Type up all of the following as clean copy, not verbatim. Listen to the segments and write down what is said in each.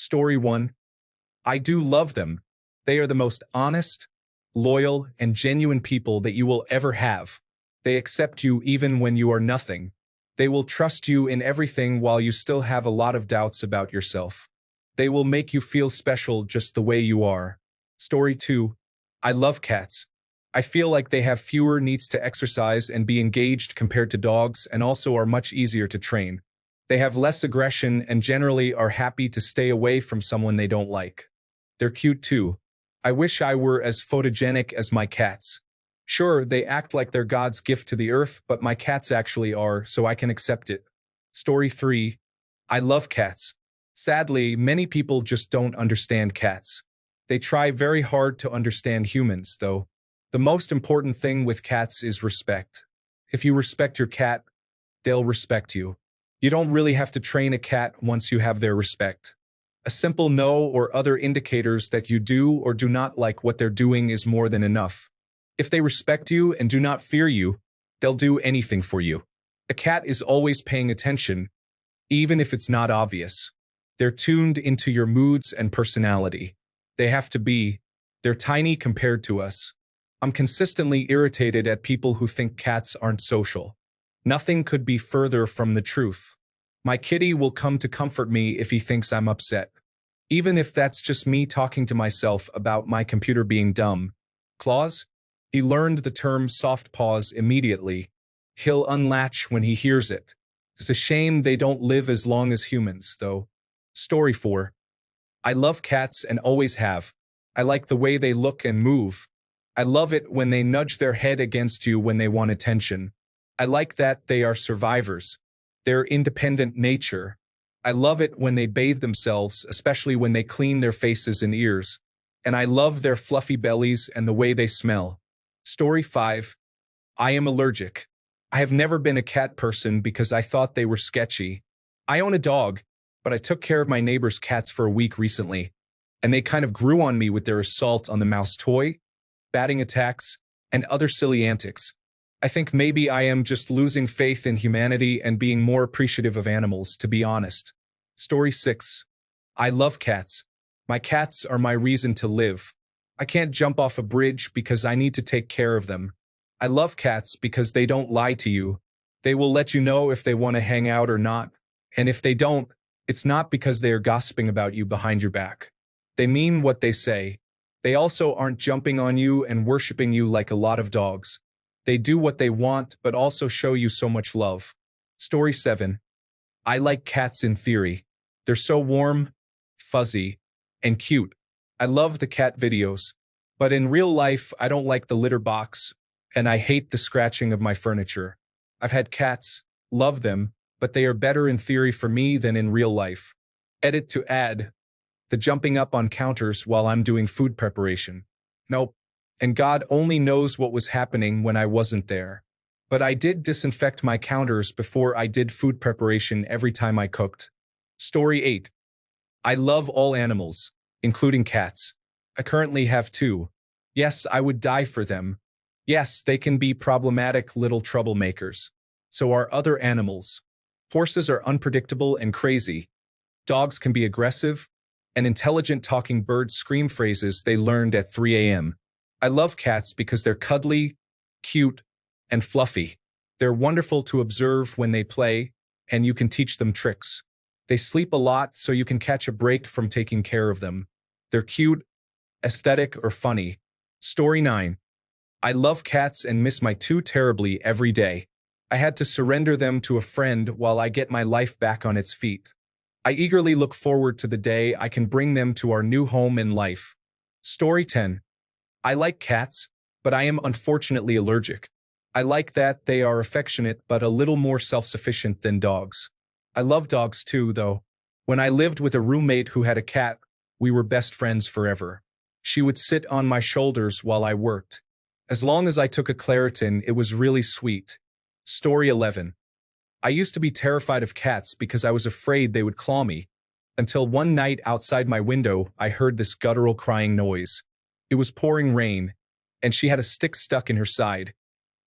Story 1. I do love them. They are the most honest, loyal, and genuine people that you will ever have. They accept you even when you are nothing. They will trust you in everything while you still have a lot of doubts about yourself. They will make you feel special just the way you are. Story 2. I love cats. I feel like they have fewer needs to exercise and be engaged compared to dogs, and also are much easier to train. They have less aggression and generally are happy to stay away from someone they don't like. They're cute too. I wish I were as photogenic as my cats. Sure, they act like they're God's gift to the earth, but my cats actually are, so I can accept it. Story 3. I love cats. Sadly, many people just don't understand cats. They try very hard to understand humans, though. The most important thing with cats is respect. If you respect your cat, they'll respect you. You don't really have to train a cat once you have their respect. A simple no or other indicators that you do or do not like what they're doing is more than enough. If they respect you and do not fear you, they'll do anything for you. A cat is always paying attention, even if it's not obvious. They're tuned into your moods and personality. They have to be. They're tiny compared to us. I'm consistently irritated at people who think cats aren't social. Nothing could be further from the truth. My kitty will come to comfort me if he thinks I'm upset. Even if that's just me talking to myself about my computer being dumb. Claws? He learned the term soft paws immediately. He'll unlatch when he hears it. It's a shame they don't live as long as humans, though. Story 4. I love cats and always have. I like the way they look and move. I love it when they nudge their head against you when they want attention. I like that they are survivors. Their independent nature. I love it when they bathe themselves, especially when they clean their faces and ears. And I love their fluffy bellies and the way they smell. Story 5. I am allergic. I have never been a cat person because I thought they were sketchy. I own a dog, but I took care of my neighbor's cats for a week recently, and they kind of grew on me with their assault on the mouse toy, batting attacks, and other silly antics. I think maybe I am just losing faith in humanity and being more appreciative of animals, to be honest. Story 6. I love cats. My cats are my reason to live. I can't jump off a bridge because I need to take care of them. I love cats because they don't lie to you. They will let you know if they want to hang out or not, and if they don't, it's not because they are gossiping about you behind your back. They mean what they say. They also aren't jumping on you and worshiping you like a lot of dogs. They do what they want, but also show you so much love. Story 7. I like cats in theory. They're so warm, fuzzy, and cute. I love the cat videos. But in real life, I don't like the litter box, and I hate the scratching of my furniture. I've had cats, love them, but they are better in theory for me than in real life. Edit to add. The jumping up on counters while I'm doing food preparation. Nope. And God only knows what was happening when I wasn't there. But I did disinfect my counters before I did food preparation every time I cooked. Story 8. I love all animals, including cats. I currently have 2. Yes, I would die for them. Yes, they can be problematic little troublemakers. So are other animals. Horses are unpredictable and crazy. Dogs can be aggressive, and intelligent talking birds scream phrases they learned at 3 a.m. I love cats because they're cuddly, cute, and fluffy. They're wonderful to observe when they play, and you can teach them tricks. They sleep a lot, so you can catch a break from taking care of them. They're cute, aesthetic, or funny. Story 9. I love cats and miss my 2 terribly every day. I had to surrender them to a friend while I get my life back on its feet. I eagerly look forward to the day I can bring them to our new home in life. Story 10. I like cats, but I am unfortunately allergic. I like that they are affectionate but a little more self-sufficient than dogs. I love dogs too, though. When I lived with a roommate who had a cat, we were best friends forever. She would sit on my shoulders while I worked. As long as I took a Claritin, it was really sweet. Story 11. I used to be terrified of cats because I was afraid they would claw me. Until one night outside my window, I heard this guttural crying noise. It was pouring rain, and she had a stick stuck in her side.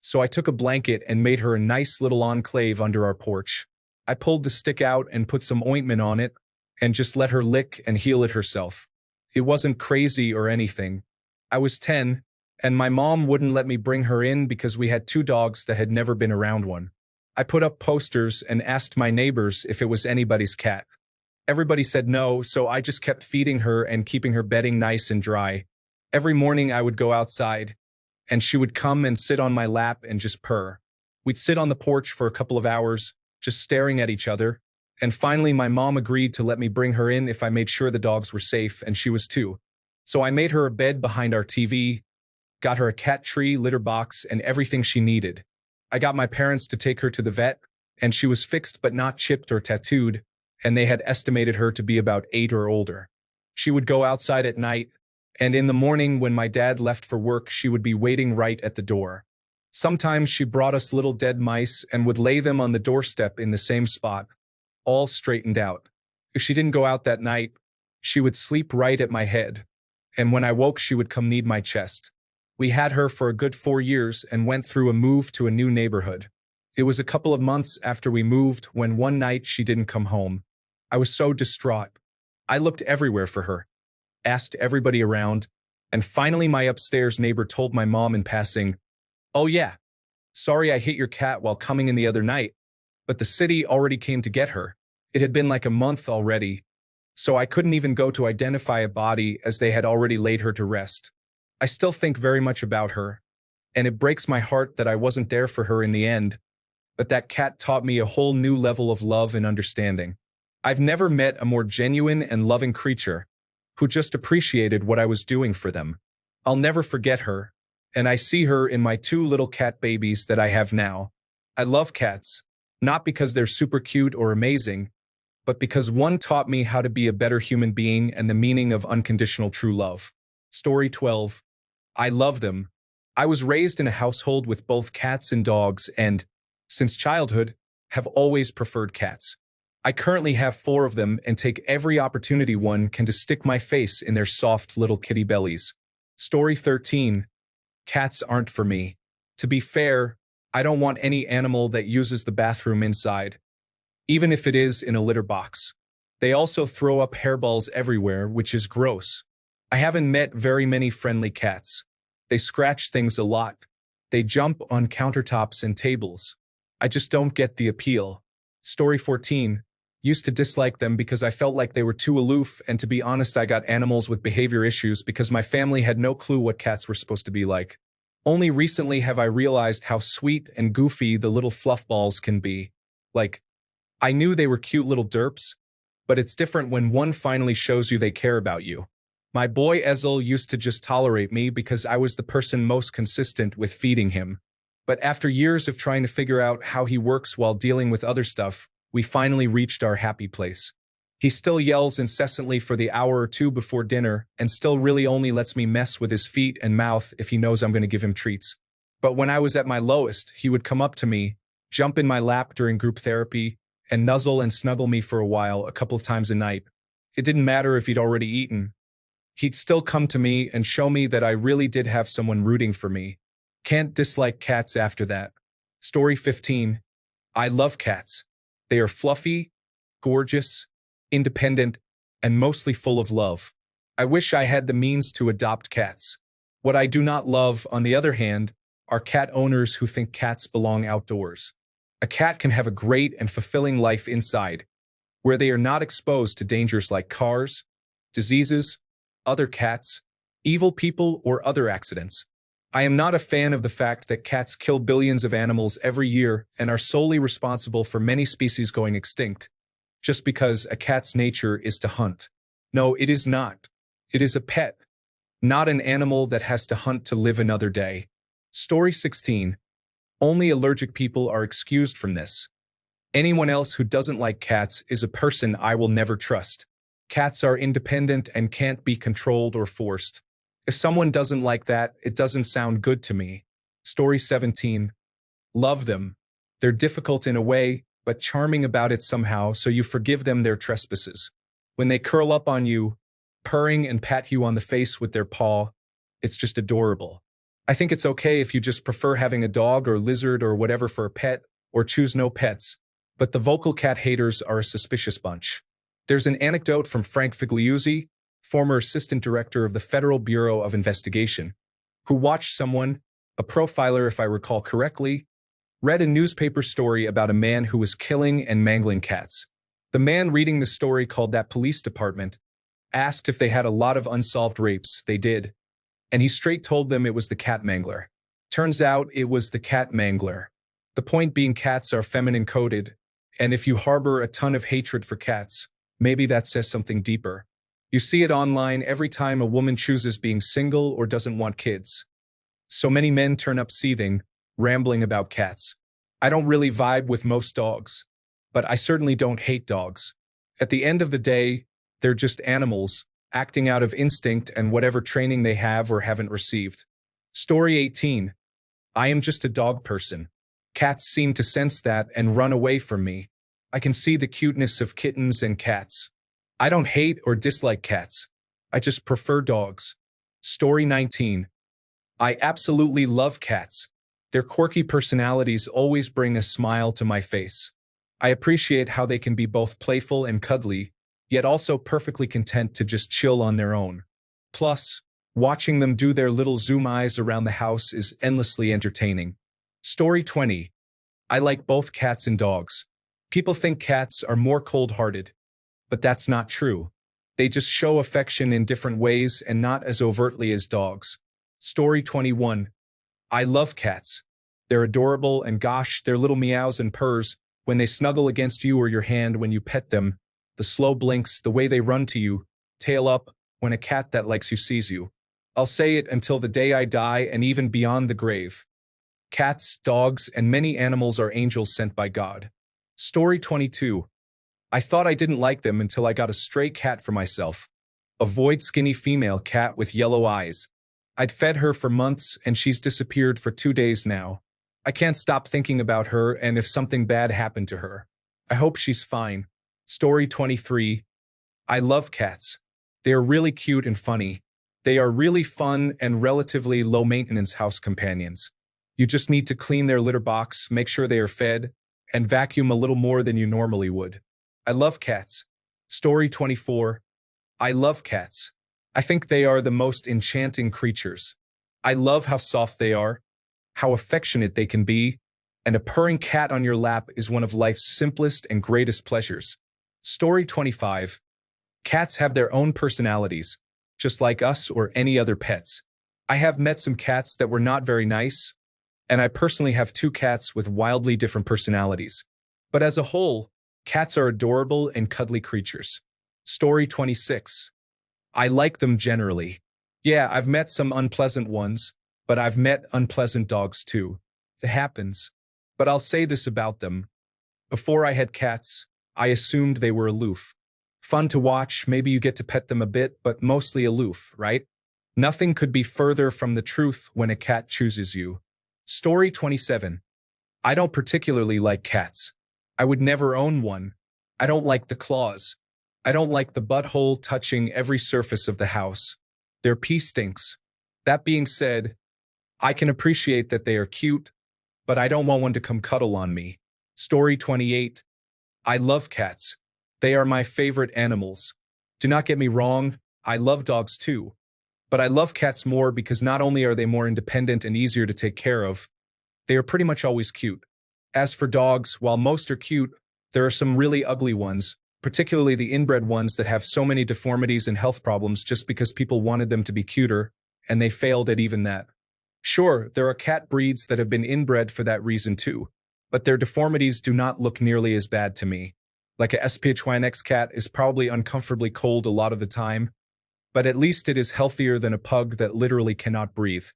So I took a blanket and made her a nice little enclave under our porch. I pulled the stick out and put some ointment on it, and just let her lick and heal it herself. It wasn't crazy or anything. I was 10, and my mom wouldn't let me bring her in because we had two dogs that had never been around one. I put up posters and asked my neighbors if it was anybody's cat. Everybody said no, so I just kept feeding her and keeping her bedding nice and dry. Every morning I would go outside, and she would come and sit on my lap and just purr. We'd sit on the porch for a couple of hours, just staring at each other, and finally my mom agreed to let me bring her in if I made sure the dogs were safe, and she was too. So I made her a bed behind our TV, got her a cat tree, litter box, and everything she needed. I got my parents to take her to the vet, and she was fixed but not chipped or tattooed, and they had estimated her to be about 8 or older. She would go outside at night, and in the morning when my dad left for work, she would be waiting right at the door. Sometimes she brought us little dead mice and would lay them on the doorstep in the same spot, all straightened out. If she didn't go out that night, she would sleep right at my head, and when I woke, she would come knead my chest. We had her for a good 4 years and went through a move to a new neighborhood. It was a couple of months after we moved when one night she didn't come home. I was so distraught. I looked everywhere for her, asked everybody around, and finally my upstairs neighbor told my mom in passing, "Oh yeah, sorry I hit your cat while coming in the other night, but the city already came to get her. It had been like a month already, so I couldn't even go to identify a body as they had already laid her to rest." I still think very much about her, and it breaks my heart that I wasn't there for her in the end, but that cat taught me a whole new level of love and understanding. I've never met a more genuine and loving creature who just appreciated what I was doing for them. I'll never forget her, and I see her in my 2 little cat babies that I have now. I love cats, not because they're super cute or amazing, but because one taught me how to be a better human being and the meaning of unconditional true love. Story 12. I love them. I was raised in a household with both cats and dogs and, since childhood, have always preferred cats. I currently have 4 of them and take every opportunity one can to stick my face in their soft little kitty bellies. Story 13. Cats aren't for me. To be fair, I don't want any animal that uses the bathroom inside, even if it is in a litter box. They also throw up hairballs everywhere, which is gross. I haven't met very many friendly cats. They scratch things a lot. They jump on countertops and tables. I just don't get the appeal. Story 14. Used to dislike them because I felt like they were too aloof, and to be honest, I got animals with behavior issues because my family had no clue what cats were supposed to be like. Only recently have I realized how sweet and goofy the little fluff balls can be. Like, I knew they were cute little derps, but it's different when one finally shows you they care about you. My boy Ezel used to just tolerate me because I was the person most consistent with feeding him. But after years of trying to figure out how he works while dealing with other stuff, we finally reached our happy place. He still yells incessantly for the hour or 2 before dinner and still really only lets me mess with his feet and mouth if he knows I'm going to give him treats. But when I was at my lowest, he would come up to me, jump in my lap during group therapy, and nuzzle and snuggle me for a while a couple of times a night. It didn't matter if he'd already eaten. He'd still come to me and show me that I really did have someone rooting for me. Can't dislike cats after that. Story 15. I love cats. They are fluffy, gorgeous, independent, and mostly full of love. I wish I had the means to adopt cats. What I do not love, on the other hand, are cat owners who think cats belong outdoors. A cat can have a great and fulfilling life inside, where they are not exposed to dangers like cars, diseases, other cats, evil people, or other accidents. I am not a fan of the fact that cats kill billions of animals every year and are solely responsible for many species going extinct, just because a cat's nature is to hunt. No, it is not. It is a pet, not an animal that has to hunt to live another day. Story 16. Only allergic people are excused from this. Anyone else who doesn't like cats is a person I will never trust. Cats are independent and can't be controlled or forced. If someone doesn't like that, it doesn't sound good to me. Story 17. Love them. They're difficult in a way, but charming about it somehow, so you forgive them their trespasses. When they curl up on you, purring and pat you on the face with their paw, it's just adorable. I think it's okay if you just prefer having a dog or lizard or whatever for a pet, or choose no pets, but the vocal cat haters are a suspicious bunch. There's an anecdote from Frank Figliuzzi, former assistant director of the Federal Bureau of Investigation, who watched someone, a profiler if I recall correctly, read a newspaper story about a man who was killing and mangling cats. The man reading the story called that police department, asked if they had a lot of unsolved rapes. They did, and he straight told them it was the cat mangler. Turns out it was the cat mangler. The point being, cats are feminine coded, and if you harbor a ton of hatred for cats, maybe that says something deeper. You see it online every time a woman chooses being single or doesn't want kids. So many men turn up seething, rambling about cats. I don't really vibe with most dogs, but I certainly don't hate dogs. At the end of the day, they're just animals, acting out of instinct and whatever training they have or haven't received. Story 18. I am just a dog person. Cats seem to sense that and run away from me. I can see the cuteness of kittens and cats. I don't hate or dislike cats. I just prefer dogs. Story 19. I absolutely love cats. Their quirky personalities always bring a smile to my face. I appreciate how they can be both playful and cuddly, yet also perfectly content to just chill on their own. Plus, watching them do their little zoom eyes around the house is endlessly entertaining. Story 20. I like both cats and dogs. People think cats are more cold-hearted, but that's not true. They just show affection in different ways and not as overtly as dogs. Story 21. I love cats. They're adorable, and gosh, their little meows and purrs when they snuggle against you or your hand when you pet them, the slow blinks, the way they run to you, tail up, when a cat that likes you sees you. I'll say it until the day I die and even beyond the grave. Cats, dogs, and many animals are angels sent by God. Story 22. I thought I didn't like them until I got a stray cat for myself. A void skinny female cat with yellow eyes. I'd fed her for months and she's disappeared for 2 days now. I can't stop thinking about her and if something bad happened to her. I hope she's fine. Story 23. I love cats. They are really cute and funny. They are really fun and relatively low-maintenance house companions. You just need to clean their litter box, make sure they are fed, and vacuum a little more than you normally would. I love cats. Story 24. I love cats. I think they are the most enchanting creatures. I love how soft they are, how affectionate they can be, and a purring cat on your lap is one of life's simplest and greatest pleasures. Story 25. Cats have their own personalities, just like us or any other pets. I have met some cats that were not very nice, and I personally have 2 cats with wildly different personalities. But as a whole, cats are adorable and cuddly creatures. Story 26. I like them generally. Yeah, I've met some unpleasant ones, but I've met unpleasant dogs too. It happens. But I'll say this about them. Before I had cats, I assumed they were aloof. Fun to watch, maybe you get to pet them a bit, but mostly aloof, right? Nothing could be further from the truth when a cat chooses you. Story 27. I don't particularly like cats. I would never own one. I don't like the claws. I don't like the butthole touching every surface of the house. Their pee stinks. That being said, I can appreciate that they are cute, but I don't want one to come cuddle on me. Story 28. I love cats. They are my favorite animals. Do not get me wrong, I love dogs too. But I love cats more because not only are they more independent and easier to take care of, they are pretty much always cute. As for dogs, while most are cute, there are some really ugly ones, particularly the inbred ones that have so many deformities and health problems just because people wanted them to be cuter, and they failed at even that. Sure, there are cat breeds that have been inbred for that reason too, but their deformities do not look nearly as bad to me. Like a SPHYNX cat is probably uncomfortably cold a lot of the time, but at least it is healthier than a pug that literally cannot breathe.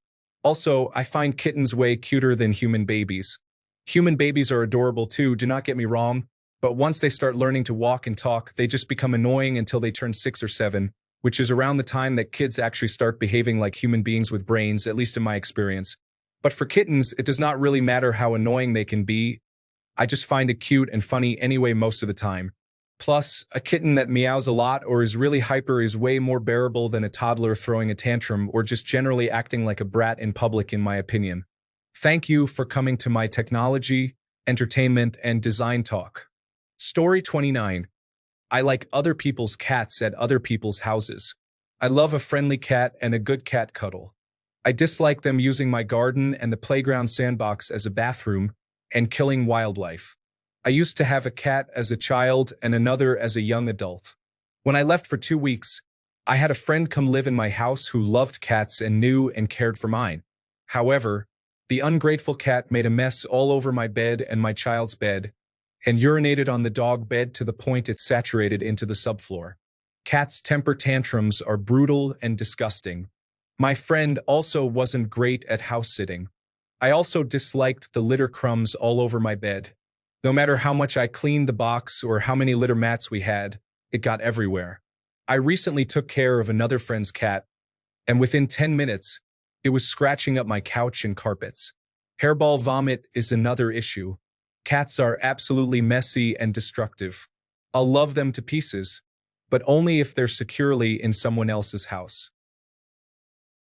Also, I find kittens way cuter than human babies. Human babies are adorable too, do not get me wrong, but once they start learning to walk and talk, they just become annoying until they turn 6 or 7, which is around the time that kids actually start behaving like human beings with brains, at least in my experience. But for kittens, it does not really matter how annoying they can be. I just find it cute and funny anyway most of the time. Plus, a kitten that meows a lot or is really hyper is way more bearable than a toddler throwing a tantrum or just generally acting like a brat in public, in my opinion. Thank you for coming to my technology, entertainment, and design talk. Story 29. I like other people's cats at other people's houses. I love a friendly cat and a good cat cuddle. I dislike them using my garden and the playground sandbox as a bathroom and killing wildlife. I used to have a cat as a child and another as a young adult. When I left for 2 weeks, I had a friend come live in my house who loved cats and knew and cared for mine. However, the ungrateful cat made a mess all over my bed and my child's bed, and urinated on the dog bed to the point it saturated into the subfloor. Cats' temper tantrums are brutal and disgusting. My friend also wasn't great at house sitting. I also disliked the litter crumbs all over my bed. No matter how much I cleaned the box or how many litter mats we had, it got everywhere. I recently took care of another friend's cat, and within 10 minutes, it was scratching up my couch and carpets. Hairball vomit is another issue. Cats are absolutely messy and destructive. I'll love them to pieces, but only if they're securely in someone else's house.